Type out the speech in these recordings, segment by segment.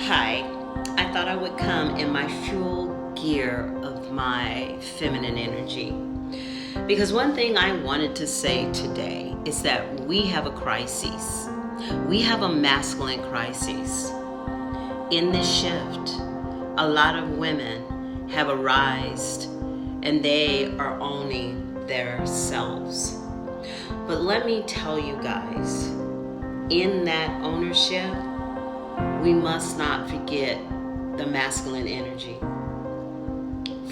Hi, I thought I would come in my full gear of my feminine energy. Because one thing I wanted to say today is that we have a crisis. We have a masculine crisis. In this shift, a lot of women have arisen and they are owning their selves. But let me tell you guys, in that ownership, we must not forget the masculine energy.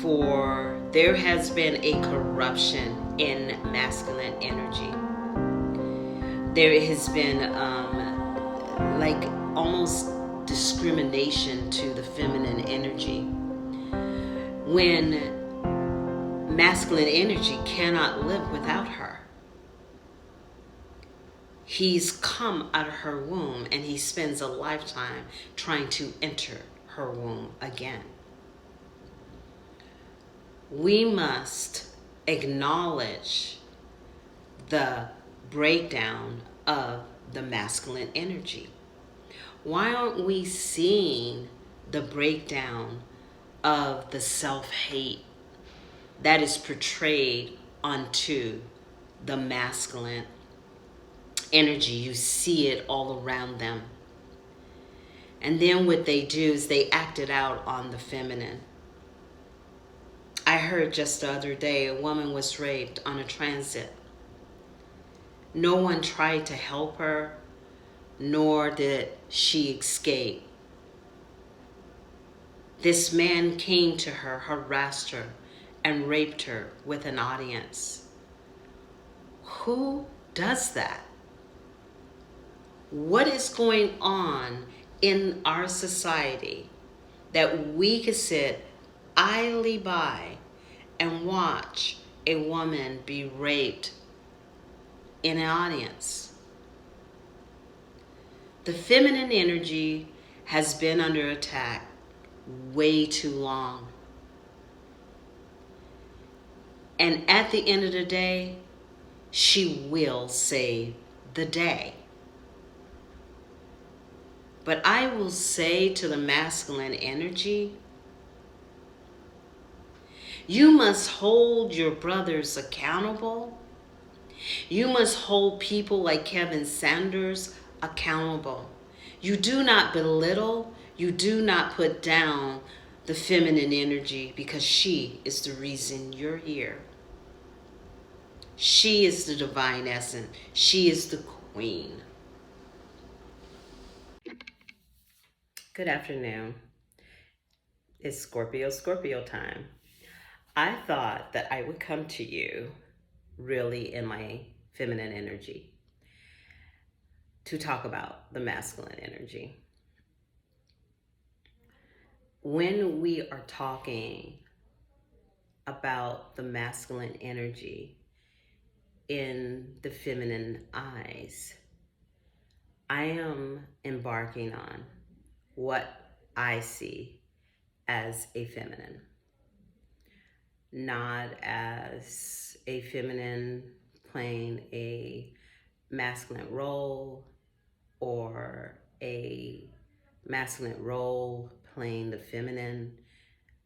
For there has been a corruption in masculine energy. There has been like almost discrimination to the feminine energy. When masculine energy cannot live without her. He's come out of her womb and he spends a lifetime trying to enter her womb again. We must acknowledge the breakdown of the masculine energy. Why aren't we seeing the breakdown of the self-hate that is portrayed onto the masculine energy? You see it all around them. And then what they do is they act it out on the feminine. I heard just the other day a woman was raped on a transit. No one tried to help her, nor did she escape. This man came to her, harassed her, and raped her with an audience. Who does that? What is going on in our society that we could sit idly by and watch a woman be raped in an audience? The feminine energy has been under attack way too long. And at the end of the day, she will save the day. But I will say to the masculine energy, you must hold your brothers accountable. You must hold people like Kevin Sanders accountable. You do not belittle, you do not put down the feminine energy because she is the reason you're here. She is the divine essence. She is the queen. Good afternoon. It's Scorpio time. I thought that I would come to you really in my feminine energy to talk about the masculine energy. When we are talking about the masculine energy in the feminine eyes, I am embarking on what I see as a feminine, not as a feminine playing a masculine role or a masculine role playing the feminine.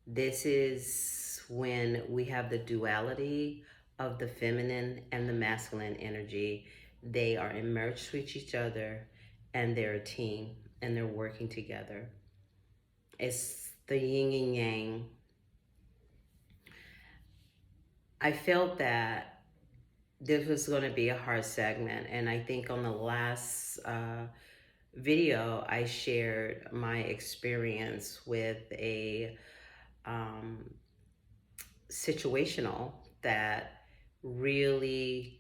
This is when we have the duality of the feminine and the masculine energy. They are merged with each other and they're a team and they're working together. It's the yin and yang. I felt that this was going to be a hard segment, and I think on the last video I shared my experience with a situational that really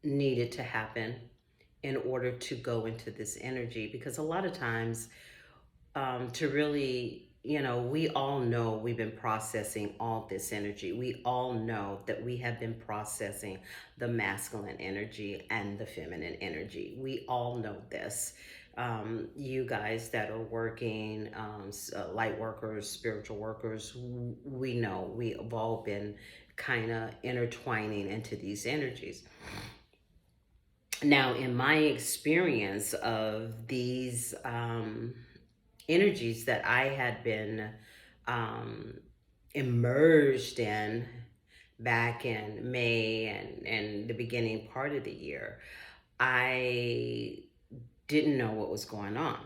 needed to happen in order to go into this energy, because a lot of times to really, we all know we've been processing all this energy. We all know that we have been processing the masculine energy and the feminine energy. We all know this. You guys that are working, light workers, spiritual workers, we know we have all been kind of intertwining into these energies. Now, in my experience of these energies that I had been um, immersed in back in May and the beginning part of the year, I didn't know what was going on.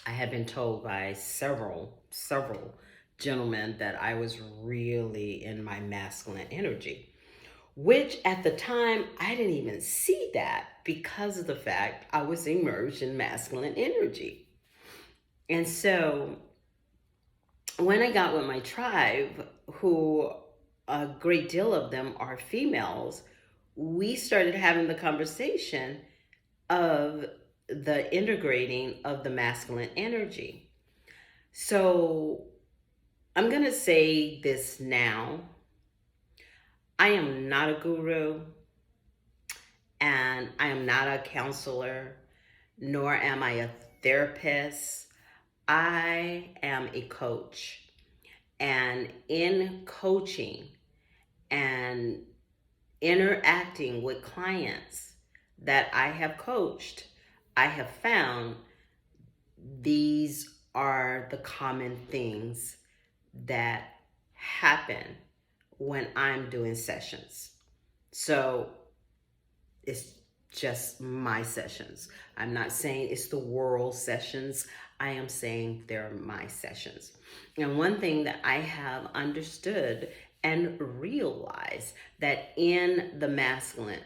I had been told by several gentlemen that I was really in my masculine energy, which at the time I didn't even see that because of the fact I was immersed in masculine energy. And so when I got with my tribe, who a great deal of them are females, we started having the conversation of the integrating of the masculine energy. So I'm going to say this now. I am not a guru and I am not a counselor, nor am I a therapist. I am a coach. And in coaching and interacting with clients that I have coached, I have found these are the common things that happen when I'm doing sessions. So it's just my sessions. I'm not saying it's the world sessions. I am saying they're my sessions. And one thing that I have understood and realized that in the masculine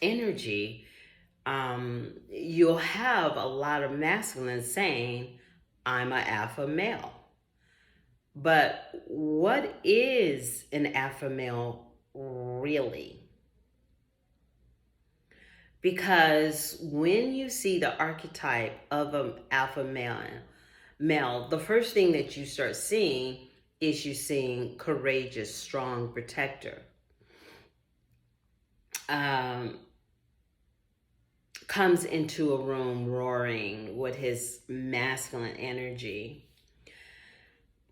energy, you'll have a lot of masculine saying, I'm an alpha male. But what is an alpha male really? Because when you see the archetype of an alpha male, the first thing that you start seeing is you seeing courageous, strong protector. Comes into a room roaring with his masculine energy.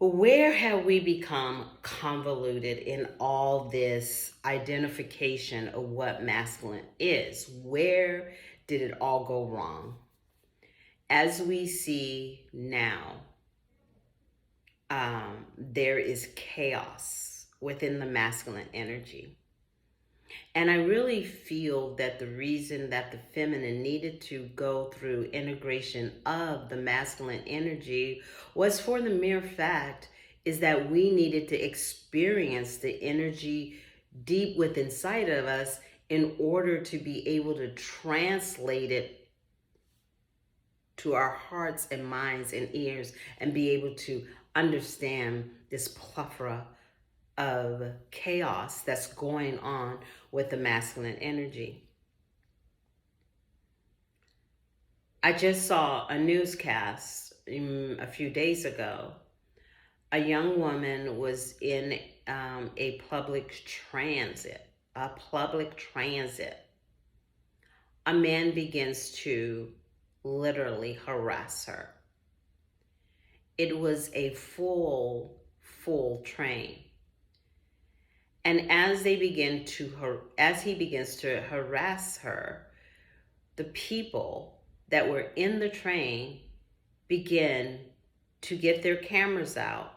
But where have we become convoluted in all this identification of what masculine is? Where did it all go wrong? As we see now, there is chaos within the masculine energy. And I really feel that the reason that the feminine needed to go through integration of the masculine energy was for the mere fact is that we needed to experience the energy deep within inside of us in order to be able to translate it to our hearts and minds and ears and be able to understand this plethora of chaos that's going on with the masculine energy. I just saw a newscast a few days ago. A young woman was in a public transit. A man begins to literally harass her. It was a full train. And as he begins to harass her, the people that were in the train begin to get their cameras out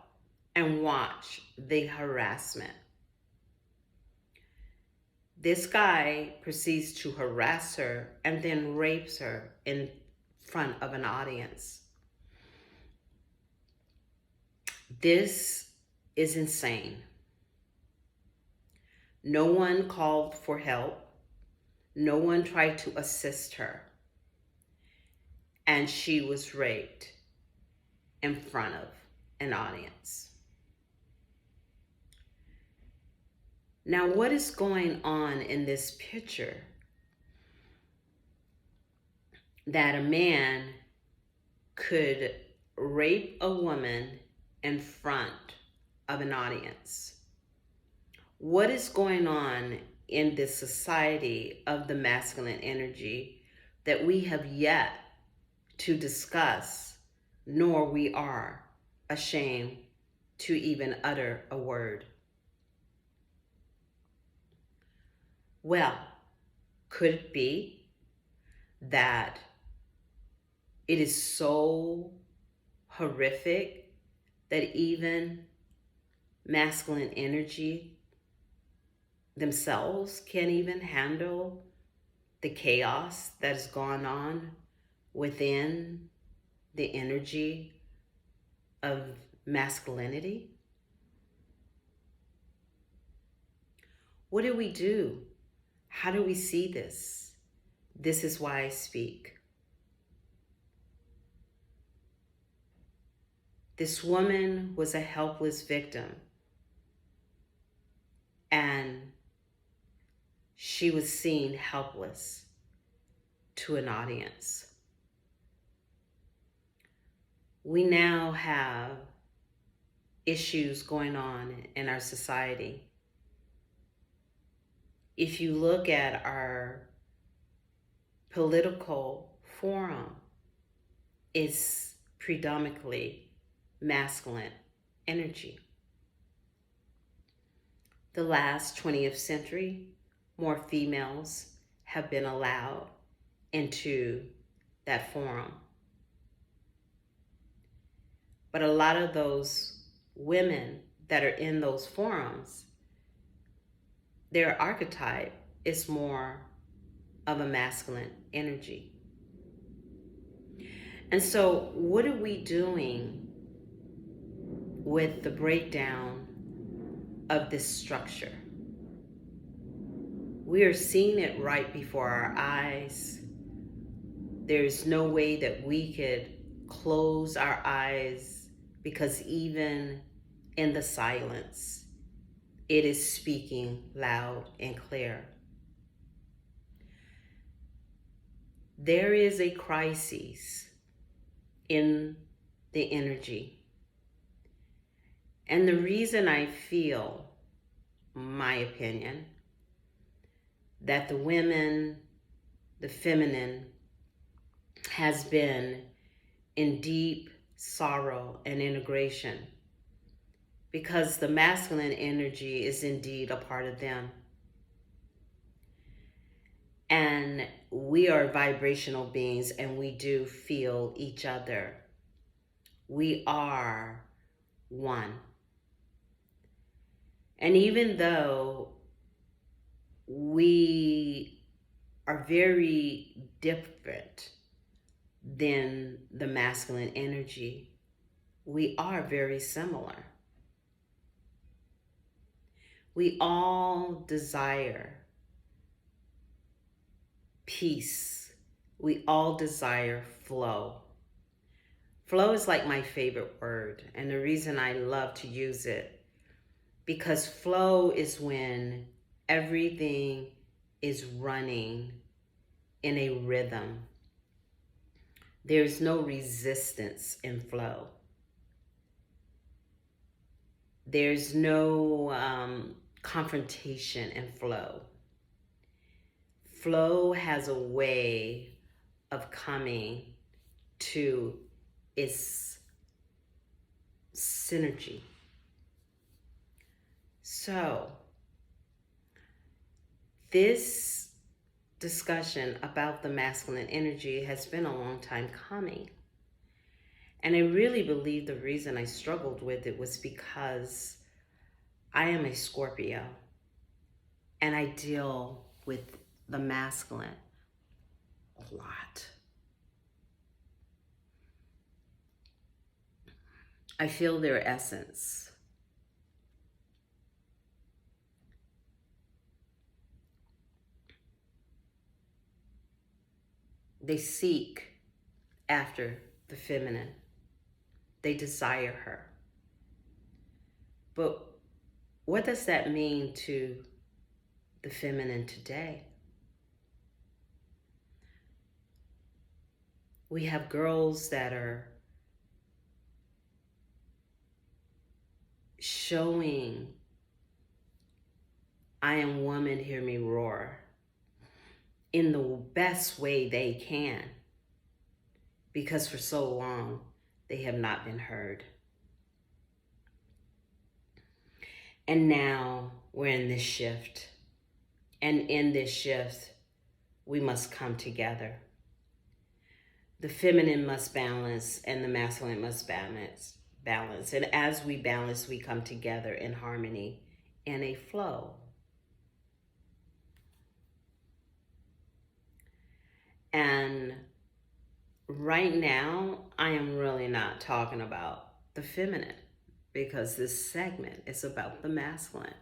and watch the harassment. This guy proceeds to harass her and then rapes her in front of an audience. This is insane. No one called for help. No one tried to assist her. And she was raped in front of an audience. Now, what is going on in this picture? That a man could rape a woman in front of an audience. What is going on in this society of the masculine energy that we have yet to discuss, nor we are ashamed to even utter a word? Well, could it be that It is so horrific that even masculine energy themselves can't even handle the chaos that has gone on within the energy of masculinity. What do we do? How do we see this? This is why I speak. This woman was a helpless victim, and she was seen helpless to an audience. We now have issues going on in our society. If you look at our political forum, it's predominantly masculine energy. The last 20th century, more females have been allowed into that forum. But a lot of those women that are in those forums, their archetype is more of a masculine energy. And so what are we doing with the breakdown of this structure? We are seeing it right before our eyes. There's no way that we could close our eyes, because even in the silence, it is speaking loud and clear. There is a crisis in the energy. And the reason I feel, my opinion, that the women, the feminine, has been in deep sorrow and integration, because the masculine energy is indeed a part of them. And we are vibrational beings, and we do feel each other. We are one. And even though we are very different than the masculine energy, we are very similar. We all desire peace. We all desire flow. Flow is like my favorite word, and the reason I love to use it, because flow is when everything is running in a rhythm. There's no resistance in flow. There's no confrontation in flow. Flow has a way of coming to its synergy. So, this discussion about the masculine energy has been a long time coming. And I really believe the reason I struggled with it was because I am a Scorpio, and I deal with the masculine a lot. I feel their essence. They seek after the feminine. They desire her. But what does that mean to the feminine today? We have girls that are showing, I am woman, hear me roar, in the best way they can, because for so long they have not been heard. And now we're in this shift. And in this shift, we must come together. The feminine must balance and the masculine must balance. And as we balance, we come together in harmony, in a flow. And right now, I am really not talking about the feminine because this segment is about the masculine.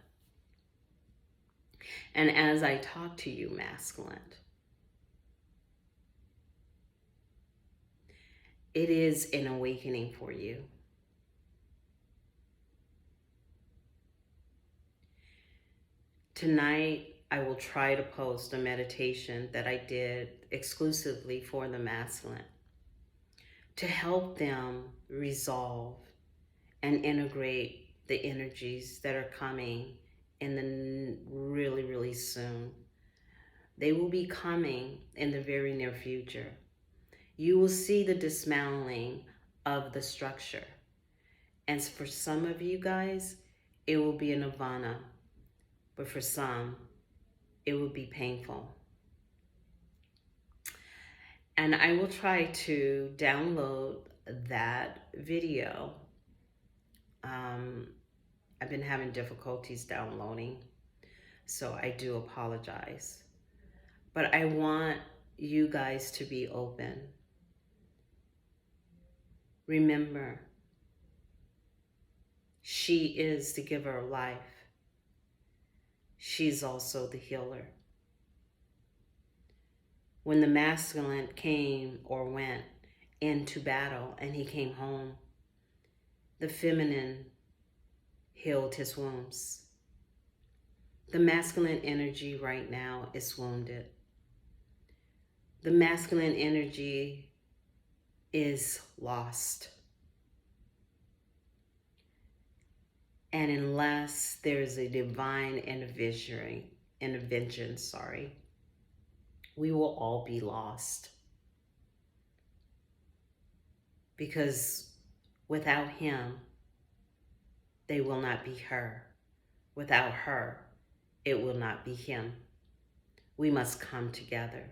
And as I talk to you, masculine, it is an awakening for you. Tonight, I will try to post a meditation that I did exclusively for the masculine to help them resolve and integrate the energies that are coming in the really, really soon. They will be coming in the very near future. You will see the dismantling of the structure. And for some of you guys, it will be a nirvana. But for some, it will be painful. And I will try to download that video. I've been having difficulties downloading, so I do apologize. But I want you guys to be open. Remember, she is the giver of life. She's also the healer. When the masculine came or went into battle and he came home, the feminine healed his wounds. The masculine energy right now is wounded. The masculine energy is lost. And unless there's a divine intervention, we will all be lost. Because without him, they will not be her. Without her, it will not be him. We must come together.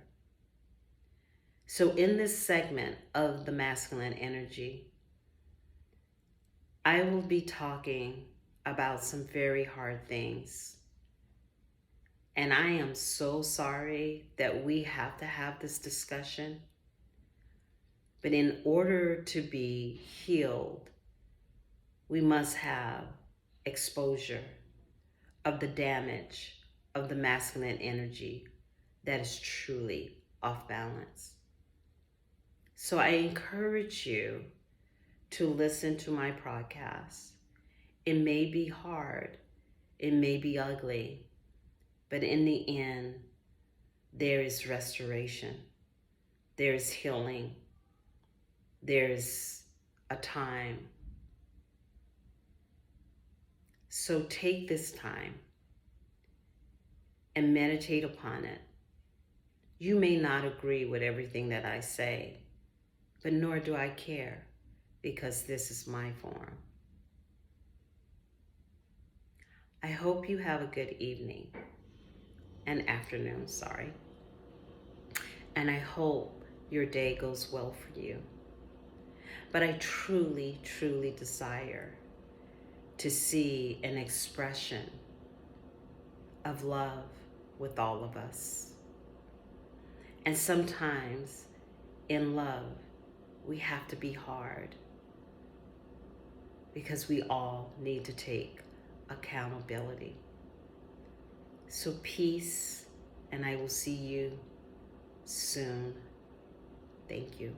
So in this segment of the masculine energy, I will be talking about some very hard things. And I am so sorry that we have to have this discussion. But in order to be healed, we must have exposure of the damage of the masculine energy that is truly off balance. So I encourage you to listen to my podcast. It may be hard, it may be ugly, but in the end, there is restoration, there is healing, there's a time. So take this time and meditate upon it. You may not agree with everything that I say, but nor do I care, because this is my forum. I hope you have a good evening and afternoon, and I hope your day goes well for you. But I truly, truly desire to see an expression of love with all of us. And sometimes in love, we have to be hard because we all need to take accountability. So peace, and I will see you soon. Thank you.